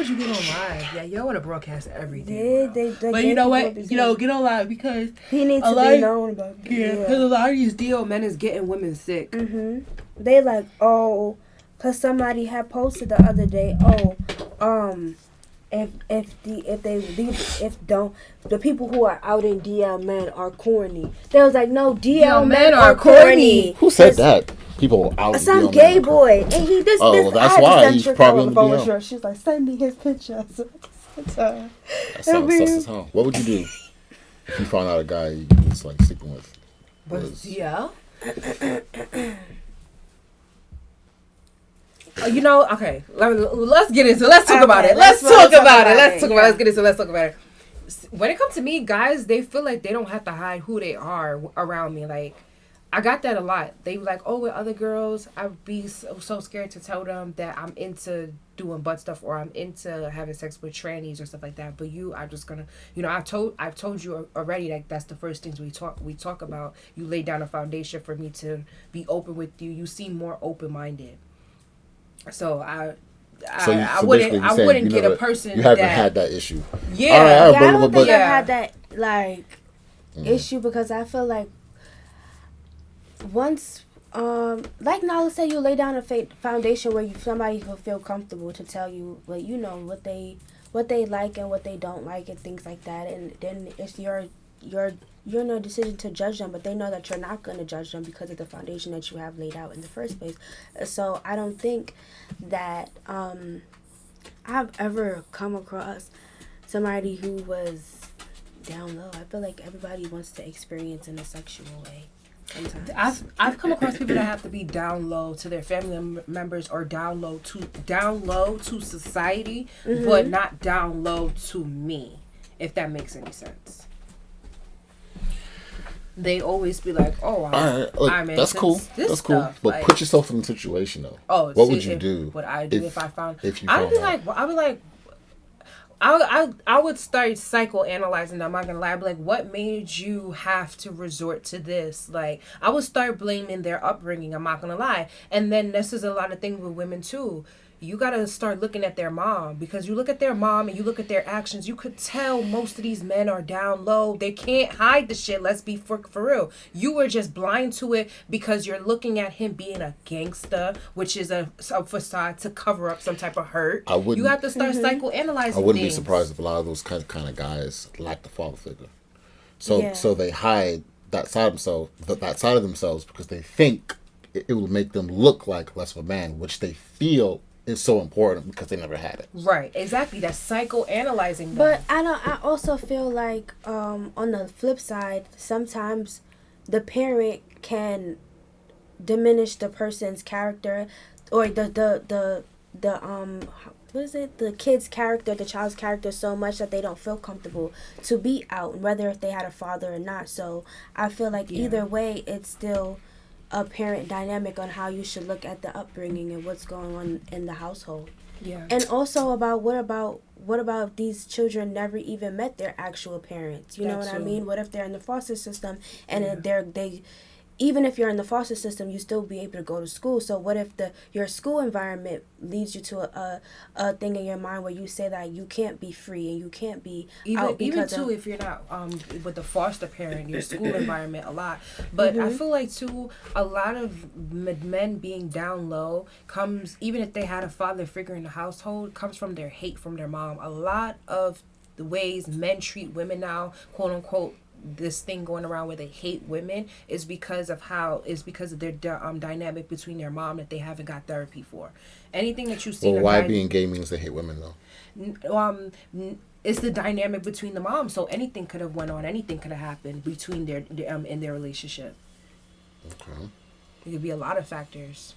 would you get on live? Yeah, y'all want to broadcast everything. They but you know what? Get on live because he needs to be known about it. Yeah, because a lot of these DL men is getting women sick. They like, oh, because somebody had posted the other day, if the people who are out in DL men are corny. They was like, no, DL men are corny. Who said that? People out. Some DL gay boy, and he this. Oh, that's why he's probably on the DL. She's like, send me his picture. That sounds sus as hell. What would you do if you found out a guy you was like sleeping with? Yeah. You know, okay. Let's get into. Let's talk about it. Let's talk about it. When it comes to me, guys, they feel like they don't have to hide who they are around me. Like, I got that a lot. They be like, oh, with other girls, I'd be so scared to tell them that I'm into doing butt stuff or I'm into having sex with trannies or stuff like that. But you are just gonna, you know, I've told you already, like, that's the first things we talk about. You lay down a foundation for me to be open with you. You seem more open-minded. So I wouldn't get a person. You haven't had that issue. Yeah, I don't think I've had that issue because I feel like once, like Nala said, you lay down a foundation where somebody will feel comfortable to tell you, well, you know what they like and what they don't like and things like that, and then it's your no decision to judge them, but they know that you're not going to judge them because of the foundation that you have laid out in the first place. So I don't think that I've ever come across somebody who was down low. I feel like everybody wants to experience in a sexual way. Sometimes. I've come across people that have to be down low to their family members or down low to society, but not down low to me, if that makes any sense. They always be like, "Oh, I'm that's cool. That's cool." Stuff. But like, put yourself in a situation though. Oh, what would you do? What I do if I found? If you I'd be like, I would start psychoanalyzing them. I'm not gonna lie. I'd be like, what made you have to resort to this? Like, I would start blaming their upbringing. I'm not gonna lie. And then this is a lot of things with women too. You gotta start looking at their mom, because you look at their mom and you look at their actions. You could tell most of these men are down low. They can't hide the shit. Let's be for real. You were just blind to it because you're looking at him being a gangster, which is a facade to cover up some type of hurt. You have to start psychoanalyzing. I wouldn't be surprised if a lot of those kind of guys lack the father figure. So they hide that side of themselves because they think it will make them look like less of a man, which they feel is so important because they never had it. Right, exactly. That's psychoanalyzing them. But I also feel like on the flip side, sometimes the parent can diminish the person's character or the kid's character, the child's character so much that they don't feel comfortable to be out, whether if they had a father or not. So I feel like either way, it's still a parent dynamic on how you should look at the upbringing and what's going on in the household. Yeah. And also about what about these children never even met their actual parents? You know what I mean? What if they're in the foster system and they even if you're in the foster system, you still be able to go to school. So what if your school environment leads you to a thing in your mind where you say that you can't be free and you can't be even if you're not with the foster parent, your school environment a lot. But I feel like too, a lot of men being down low comes, even if they had a father figure in the household, comes from their hate from their mom. A lot of the ways men treat women now, quote unquote, this thing going around where they hate women is because of their dynamic between their mom that they haven't got therapy for. Anything that you see. Well, why being gay means they hate women though? It's the dynamic between the moms. So anything could have went on. Anything could have happened between their in their relationship. Okay. It could be a lot of factors.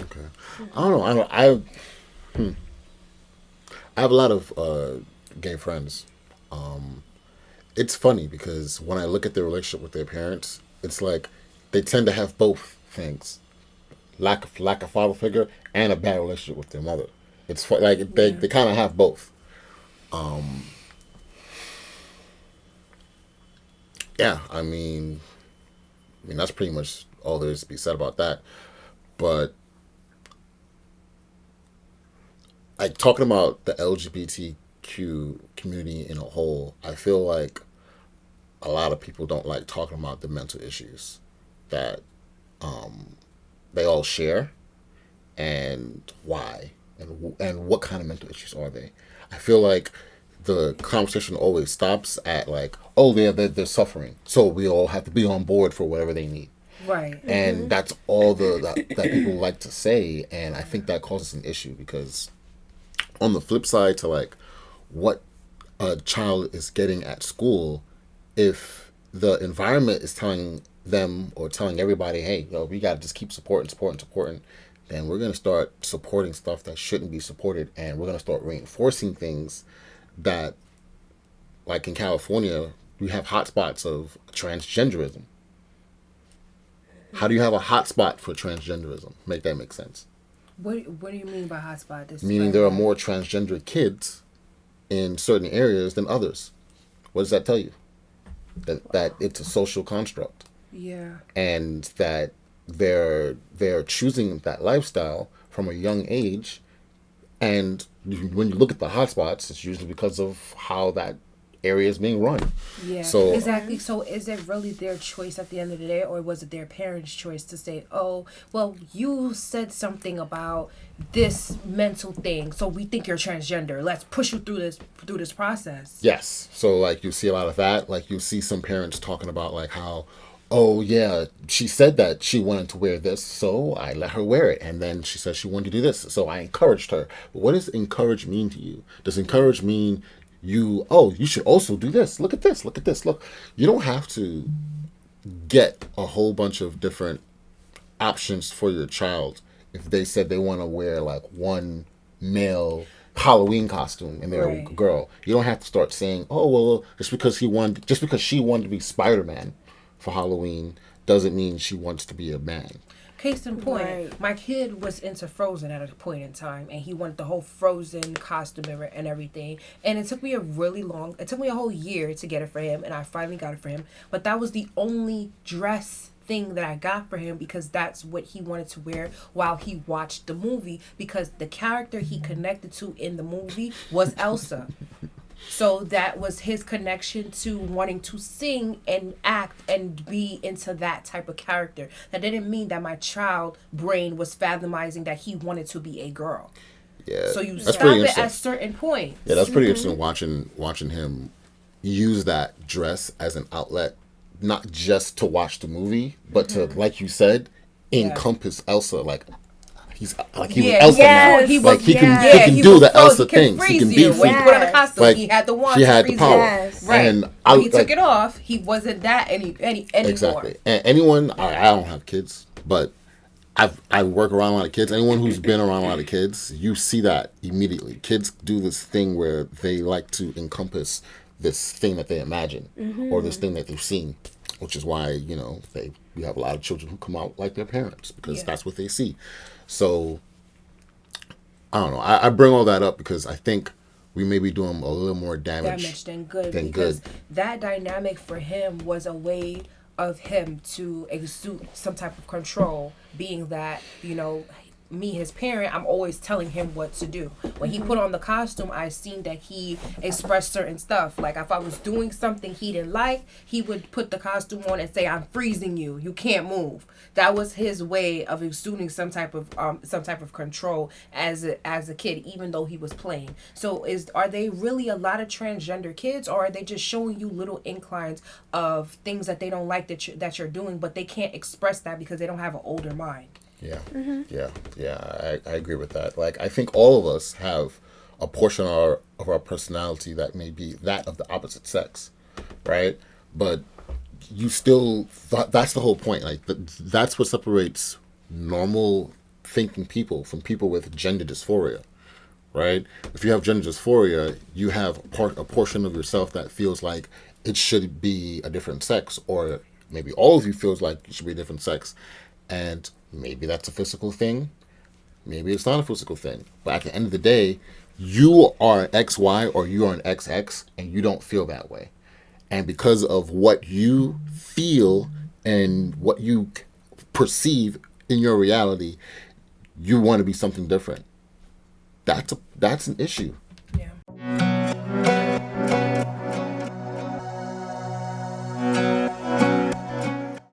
Okay. I don't know. I have a lot of gay friends. It's funny because when I look at their relationship with their parents, it's like they tend to have both things: lack of father figure and a bad relationship with their mother. It's like they kind of have both. Yeah, I mean that's pretty much all there is to be said about that. But like talking about the LGBTQ community in a whole, I feel like a lot of people don't like talking about the mental issues that they all share, and why, and what kind of mental issues are they. I feel like the conversation always stops at like, oh, they're suffering, so we all have to be on board for whatever they need. Right. And that's all that people like to say, and I think that causes an issue, because on the flip side to like what a child is getting at school, if the environment is telling them or telling everybody, hey, yo, we got to just keep supporting, then we're going to start supporting stuff that shouldn't be supported, and we're going to start reinforcing things that, like in California, we have hotspots of transgenderism. How do you have a hotspot for transgenderism? Make that make sense. What do you mean by hotspot? Meaning there are more transgender kids in certain areas than others. What does that tell you? That it's a social construct. Yeah. And that they're choosing that lifestyle from a young age, and when you look at the hotspots, it's usually because of how that area is being run. Yeah. So exactly. So is it really their choice at the end of the day, or was it their parents' choice to say, oh, well, you said something about this mental thing, so we think you're transgender. Let's push you through this process. Yes. So like you see a lot of that. Like you see some parents talking about like how, oh yeah, she said that she wanted to wear this, so I let her wear it. And then she said she wanted to do this, so I encouraged her. But what does encourage mean to you? Does encourage mean you should also do this? Look at this. Look. You don't have to get a whole bunch of different options for your child if they said they want to wear like one male Halloween costume and they're a girl. You don't have to start saying, oh well, just because she wanted to be Spider-Man for Halloween doesn't mean she wants to be a man. Case in point, my kid was into Frozen at a point in time, and he wanted the whole Frozen costume and everything. And it took me a whole year to get it for him, and I finally got it for him. But that was the only dress thing that I got for him, because that's what he wanted to wear while he watched the movie, because the character he connected to in the movie was Elsa. So that was his connection to wanting to sing and act and be into that type of character. That didn't mean that my child brain was fathomizing that he wanted to be a girl. Yeah. So you stop it at certain points. Yeah, that's pretty interesting watching him use that dress as an outlet, not just to watch the movie, but to, like you said, encompass Elsa. Like he's like he was Elsa now. He can do the Elsa things. He can be free. When he put on the costume, like, he had the wand. He had the power. Yes. Right. And when he took it off, he wasn't that anymore. Exactly. And anyone, I don't have kids, but I work around a lot of kids. Anyone who's been around a lot of kids, you see that immediately. Kids do this thing where they like to encompass this thing that they imagine or this thing that they've seen, which is why, we have a lot of children who come out like their parents because that's what they see. So, I don't know. I bring all that up because I think we may be doing a little more damage than good. Because that dynamic for him was a way of him to exude some type of control, being that, me, his parent, I'm always telling him what to do. When he put on the costume, I seen that he expressed certain stuff. Like if I was doing something he didn't like, he would put the costume on and say, "I'm freezing you. You can't move." That was his way of exuding some type of control as a kid, even though he was playing. So are they really a lot of transgender kids, or are they just showing you little inclines of things that they don't like that you're doing, but they can't express that because they don't have an older mind? Yeah, I agree with that. Like, I think all of us have a portion of our personality that may be that of the opposite sex, right? But you still, that's the whole point. Like, that's what separates normal thinking people from people with gender dysphoria, right? If you have gender dysphoria, you have a portion of yourself that feels like it should be a different sex, or maybe all of you feels like it should be a different sex. And maybe that's a physical thing. Maybe it's not a physical thing. But at the end of the day, you are an XY or you are an XX, and you don't feel that way. And because of what you feel and what you perceive in your reality, you want to be something different. that's an issue.